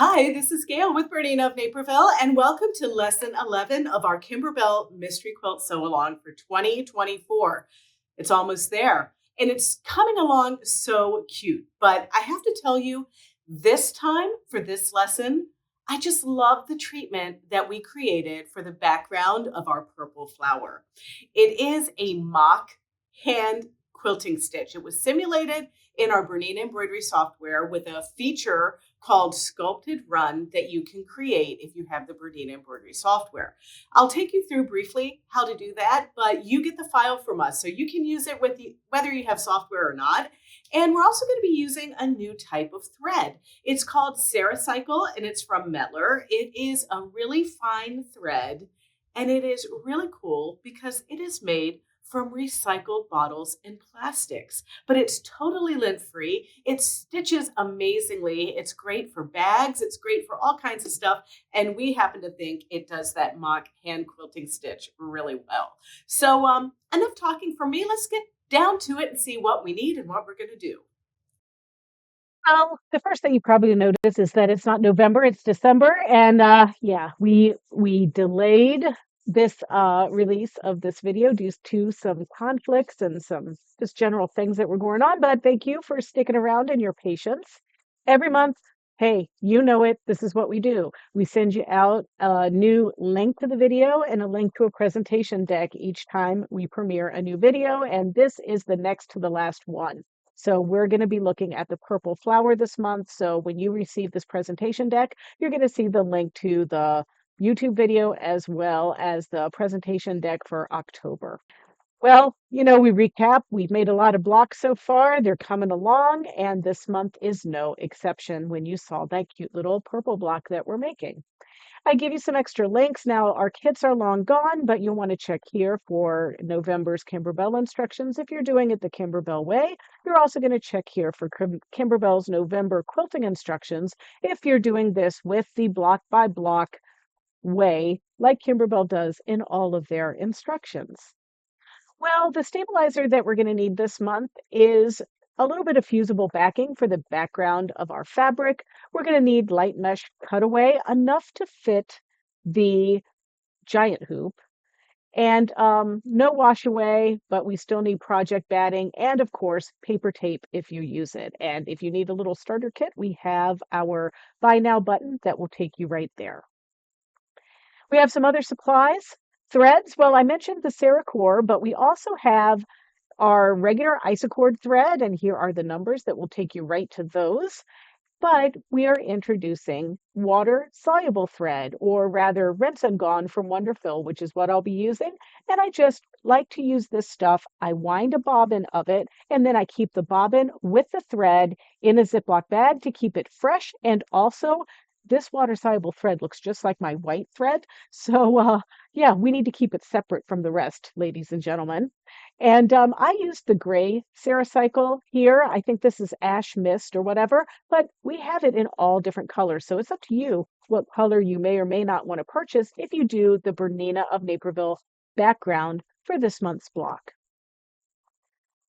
Hi, this is Gayle with BERNINA of Naperville, and welcome to Lesson 11 of our Kimberbell Mystery Quilt Sew Along for 2024. It's almost there, and it's coming along so cute. But I have to tell you, this time for this lesson, I just love the treatment that we created for the background of our purple flower. It is a mock hand quilting stitch. It was simulated in our BERNINA Embroidery Software with a feature called Sculpted Run that you can create if you have the BERNINA Embroidery Software. I'll take you through briefly how to do that, but you get the file from us, so you can use it with whether you have software or not. And we're also going to be using a new type of thread. It's called Ceracycle, and it's from Metler. It is a really fine thread, and it is really cool because it is made from recycled bottles and plastics, but it's totally lint free. It stitches amazingly. It's great for bags. It's great for all kinds of stuff. And we happen to think it does that mock hand quilting stitch really well. So enough talking from me. Let's get down to it and see what we need and what we're going to do. Well, the first thing you probably notice is that it's not November, it's December. And yeah, we delayed this release of this video due to some conflicts and some just general things that were going on. But thank you for sticking around and your patience. Every month, hey, you know it, this is what we do. We send you out a new link to the video and a link to a presentation deck each time we premiere a new video. And this is the next to the last one. So we're going to be looking at the purple flower this month. So when you receive this presentation deck, you're going to see the link to the YouTube video as well as the presentation deck for October. Well, we recap. We've made a lot of blocks so far. They're coming along, and this month is no exception when you saw that cute little purple block that we're making. I give you some extra links. Now, our kits are long gone, but you'll want to check here for November's Kimberbell instructions. If you're doing it the Kimberbell way, you're also going to check here for Kimberbell's November quilting instructions if you're doing this with the block by block way, like Kimberbell does in all of their instructions. Well, the stabilizer that we're going to need this month is a little bit of fusible backing for the background of our fabric. We're going to need light mesh cutaway, enough to fit the giant hoop. And no wash away, but we still need project batting and, of course, paper tape if you use it. And if you need a little starter kit, we have our Buy Now button that will take you right there. We have some other supplies. Threads, well, I mentioned the Ceracore, but we also have our regular isocord thread, and here are the numbers that will take you right to those. But we are introducing water soluble thread, or rather rinse and gone from Wonderfill, which is what I'll be using. And I just like to use this stuff. I wind a bobbin of it, and then I keep the bobbin with the thread in a Ziploc bag to keep it fresh. And also, this water soluble thread looks just like my white thread. So, yeah, we need to keep it separate from the rest, ladies and gentlemen. And I used the gray Ceracycle here. I think this is Ash Mist or whatever, but we have it in all different colors. So it's up to you what color you may or may not want to purchase if you do the Bernina of Naperville background for this month's block.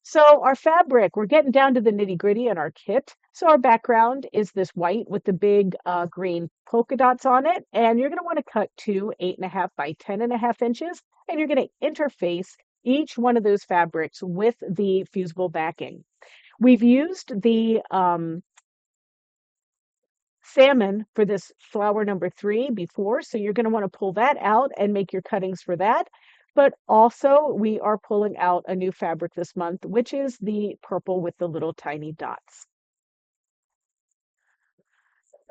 So our fabric, we're getting down to the nitty gritty in our kit. So our background is this white with the big green polka dots on it. And you're going to want to cut two 8.5 by 10.5 inches. And you're going to interface each one of those fabrics with the fusible backing. We've used the salmon for this flower number 3 before. So you're going to want to pull that out and make your cuttings for that. But also, we are pulling out a new fabric this month, which is the purple with the little tiny dots.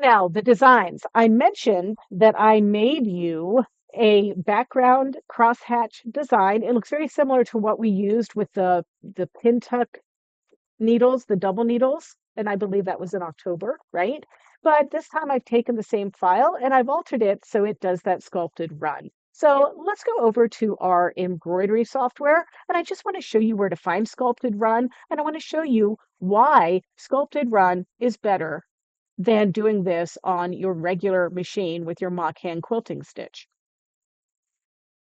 Now, the designs. I mentioned that I made you a background crosshatch design. It looks very similar to what we used with the pin tuck needles, the double needles, and I believe that was in October, right? But this time I've taken the same file and I've altered it so it does that sculpted run. So let's go over to our embroidery software, and I just want to show you where to find Sculpted Run, and I want to show you why Sculpted Run is better than doing this on your regular machine with your mock hand quilting stitch.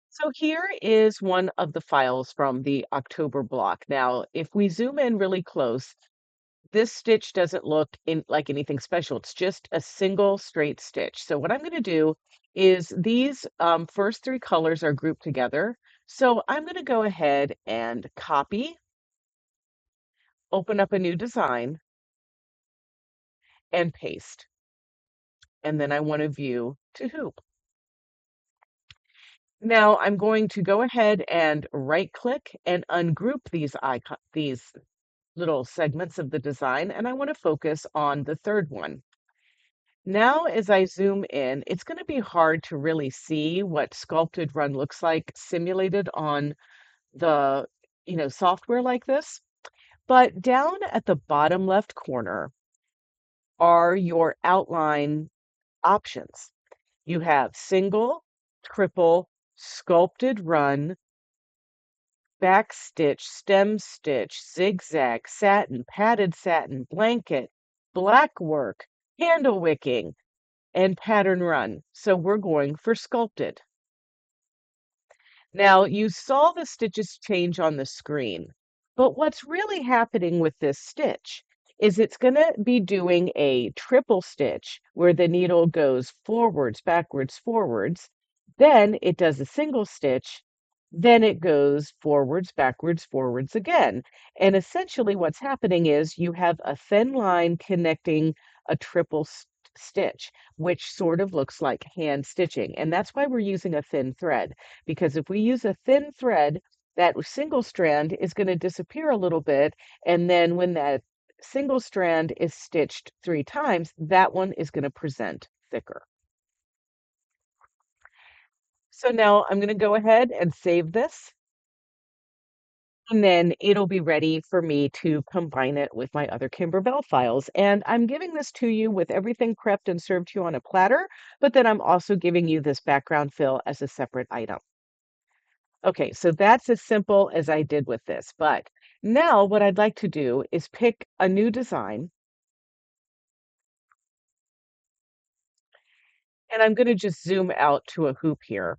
So here is one of the files from the October block. Now, if we zoom in really close, this stitch doesn't look like anything special. It's just a single straight stitch. So what I'm going to do is these first three colors are grouped together. So I'm going to go ahead and copy, open up a new design, and paste. And then I want to view to hoop. Now I'm going to go ahead and right click and ungroup these little segments of the design, and I want to focus on the third one. Now, as I zoom in, it's going to be hard to really see what sculpted run looks like simulated on the, software like this. But down at the bottom left corner are your outline options. You have single, triple, sculpted run, back stitch, stem stitch, zigzag, satin, padded satin, blanket, black work, handle wicking, and pattern run. So we're going for sculpted. Now you saw the stitches change on the screen, but what's really happening with this stitch is it's going to be doing a triple stitch where the needle goes forwards, backwards, forwards. Then it does a single stitch. Then it goes forwards, backwards, forwards again. And essentially what's happening is you have a thin line connecting a triple stitch, which sort of looks like hand stitching. And that's why we're using a thin thread, because if we use a thin thread, that single strand is going to disappear a little bit. And then when that single strand is stitched 3 times, that one is going to present thicker. So now I'm going to go ahead and save this. And then it'll be ready for me to combine it with my other Kimberbell files. And I'm giving this to you with everything prepped and served to you on a platter, but then I'm also giving you this background fill as a separate item. Okay, so that's as simple as I did with this. But now what I'd like to do is pick a new design. And I'm going to just zoom out to a hoop here.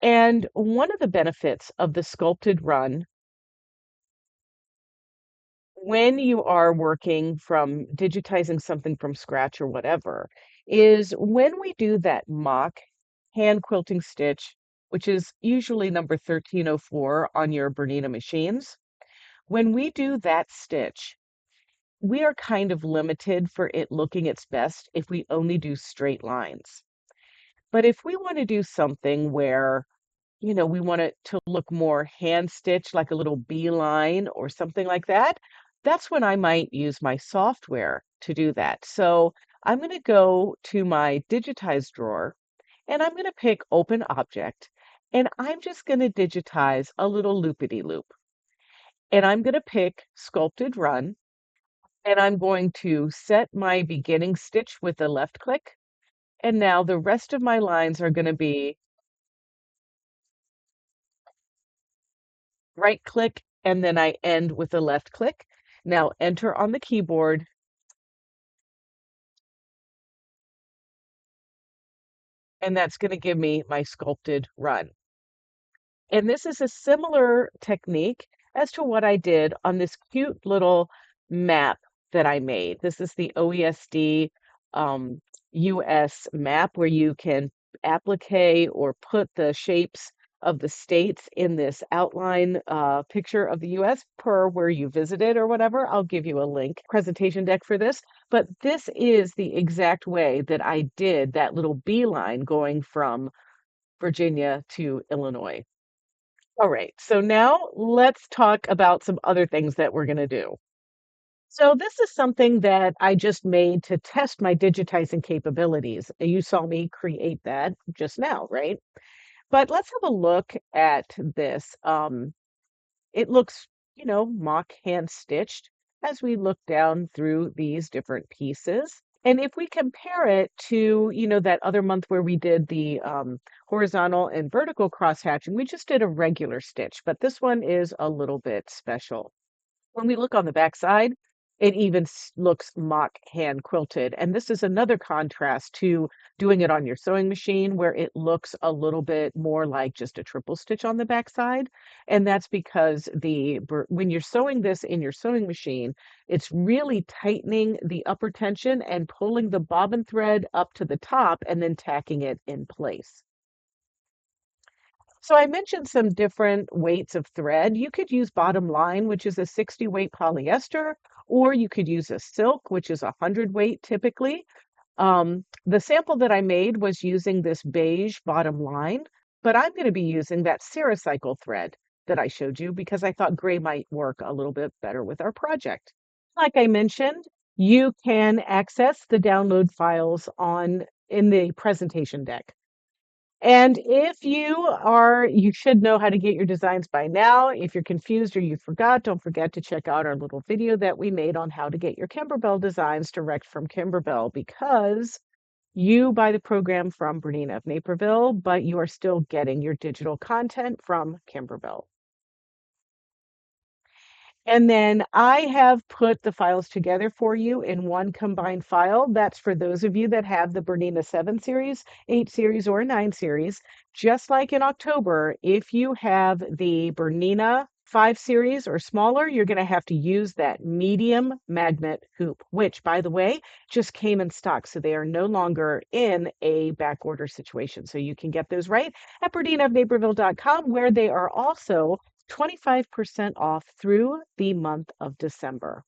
And one of the benefits of the sculpted run when you are working from digitizing something from scratch or whatever, is when we do that mock hand quilting stitch, which is usually number 1304 on your Bernina machines, when we do that stitch, we are kind of limited for it looking its best if we only do straight lines. But if we want to do something where we want it to look more hand stitched, like a little beeline or something like that. That's when I might use my software to do that. So I'm going to go to my digitize drawer and I'm going to pick open object and I'm just going to digitize a little loopity loop. And I'm going to pick sculpted run and I'm going to set my beginning stitch with a left click. And now the rest of my lines are going to be right click, and then I end with a left click. Now enter on the keyboard. And that's going to give me my sculpted run. And this is a similar technique as to what I did on this cute little map that I made. This is the OESD US map where you can applique or put the shapes of the states in this outline picture of the US per where you visited or whatever. I'll give you a link presentation deck for this. But this is the exact way that I did that little beeline going from Virginia to Illinois. All right, so now let's talk about some other things that we're going to do. So this is something that I just made to test my digitizing capabilities. You saw me create that just now, right? But let's have a look at this. It looks, mock hand stitched as we look down through these different pieces. And if we compare it to, that other month where we did the horizontal and vertical cross hatching, we just did a regular stitch, but this one is a little bit special. When we look on the back side, It even looks mock hand quilted. And this is another contrast to doing it on your sewing machine where it looks a little bit more like just a triple stitch on the backside. And that's because when you're sewing this in your sewing machine, it's really tightening the upper tension and pulling the bobbin thread up to the top and then tacking it in place. So I mentioned some different weights of thread. You could use bottom line, which is a 60 weight polyester, or you could use a silk, which is 100 weight typically. The sample that I made was using this beige bottom line, but I'm going to be using that Ceracycle thread that I showed you because I thought gray might work a little bit better with our project. Like I mentioned, you can access the download files in the presentation deck. And if you should know how to get your designs by now. If you're confused or you forgot, don't forget to check out our little video that we made on how to get your Kimberbell designs direct from Kimberbell because you buy the program from Bernina of Naperville, but you are still getting your digital content from Kimberbell. And then I have put the files together for you in one combined file. That's for those of you that have the Bernina 7 series, 8 series, or 9 series. Just like in October, if you have the Bernina 5 series or smaller, you're going to have to use that medium magnet hoop, which, by the way, just came in stock. So they are no longer in a back order situation. So you can get those right at BERNINAofNaperville.com, where they are also 25% off through the month of December.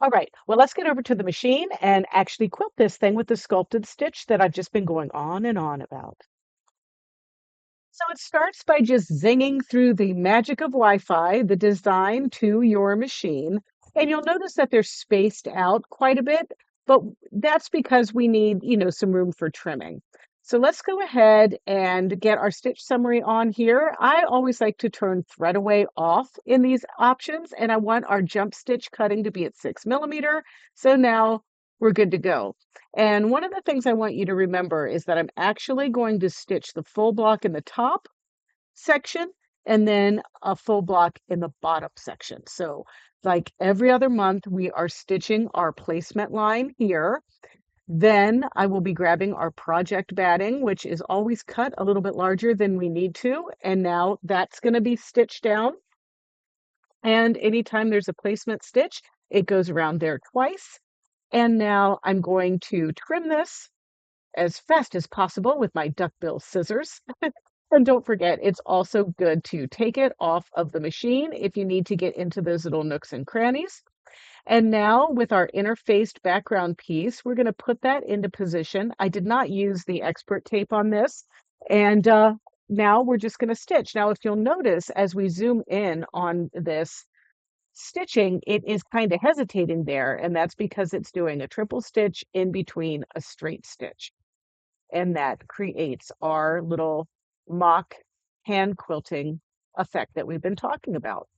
All right, well, let's get over to the machine and actually quilt this thing with the sculpted stitch that I've just been going on and on about. So it starts by just zinging through the magic of Wi-Fi, the design to your machine. And you'll notice that they're spaced out quite a bit, but that's because we need, some room for trimming. So let's go ahead and get our stitch summary on here. I always like to turn thread away off in these options, and I want our jump stitch cutting to be at 6 millimeter. So now we're good to go. And one of the things I want you to remember is that I'm actually going to stitch the full block in the top section and then a full block in the bottom section. So like every other month, we are stitching our placement line here. Then I will be grabbing our project batting, which is always cut a little bit larger than we need to. And now that's going to be stitched down. And anytime there's a placement stitch, it goes around there twice. And now I'm going to trim this as fast as possible with my duckbill scissors. And don't forget, it's also good to take it off of the machine if you need to get into those little nooks and crannies. And now with our interfaced background piece, we're going to put that into position. I did not use the expert tape on this. And now we're just going to stitch. Now, if you'll notice, as we zoom in on this stitching, it is kind of hesitating there, and that's because it's doing a triple stitch in between a straight stitch. And that creates our little mock hand quilting effect that we've been talking about.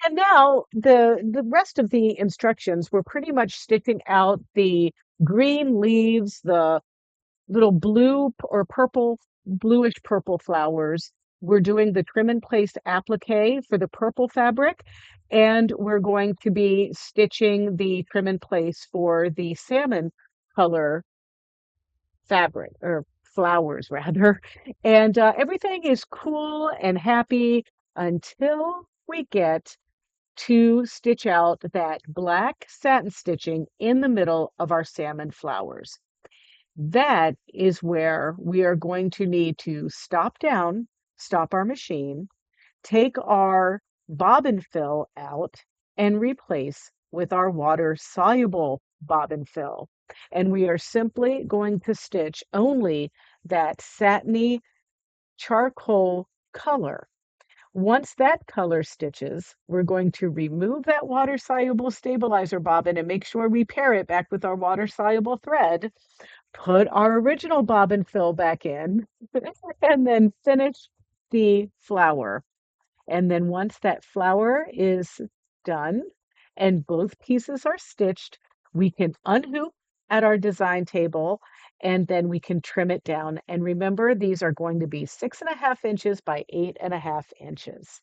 And now the rest of the instructions, we're pretty much stitching out the green leaves, the little blue or purple, bluish purple flowers. We're doing the trim and place applique for the purple fabric, and we're going to be stitching the trim and place for the salmon color fabric or flowers rather. And everything is cool and happy until we get to stitch out that black satin stitching in the middle of our salmon flowers. That is where we are going to need to stop down, stop our machine, take our bobbin fill out, and replace with our water soluble bobbin fill. And we are simply going to stitch only that satiny charcoal color. Once that color stitches, we're going to remove that water soluble stabilizer bobbin and make sure we pair it back with our water soluble thread, put our original bobbin fill back in, and then finish the flower. And then once that flower is done and both pieces are stitched, we can unhoop at our design table and then we can trim it down. And remember, these are going to be 6.5 inches by 8.5 inches.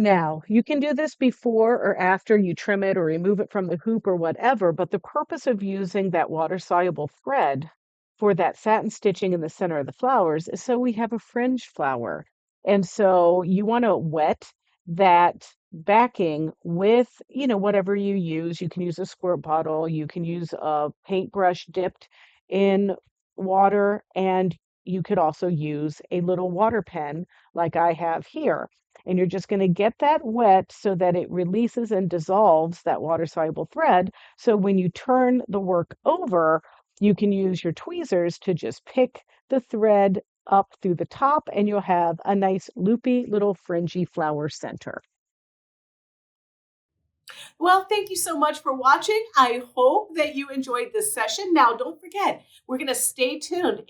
Now, you can do this before or after you trim it or remove it from the hoop or whatever, but the purpose of using that water-soluble thread for that satin stitching in the center of the flowers is so we have a fringe flower. And so you want to wet that backing with, whatever you use. You can use a squirt bottle, you can use a paintbrush dipped in water, and you could also use a little water pen like I have here. And you're just going to get that wet so that it releases and dissolves that water soluble thread. So when you turn the work over, you can use your tweezers to just pick the thread up through the top, and you'll have a nice loopy little fringy flower center. Well, thank you so much for watching. I hope that you enjoyed this session. Now, don't forget, we're going to stay tuned.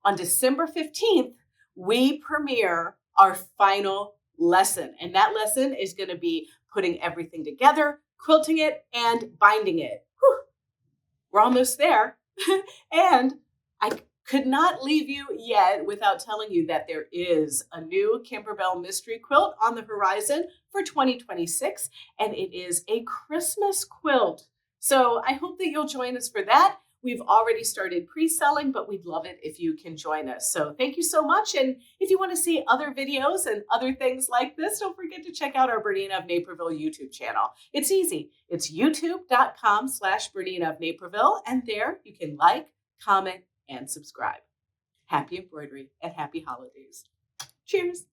On December 15th, we premiere our final lesson. And that lesson is going to be putting everything together, quilting it, and binding it. Whew, we're almost there. And I could not leave you yet without telling you that there is a new Kimberbell mystery quilt on the horizon for 2026, and it is a Christmas quilt. So I hope that you'll join us for that. We've already started pre-selling, but we'd love it if you can join us. So thank you so much. And if you want to see other videos and other things like this, don't forget to check out our Bernina of Naperville YouTube channel. It's easy. It's youtube.com/Bernina of Naperville. And there you can like, comment, and subscribe. Happy embroidery and happy holidays. Cheers.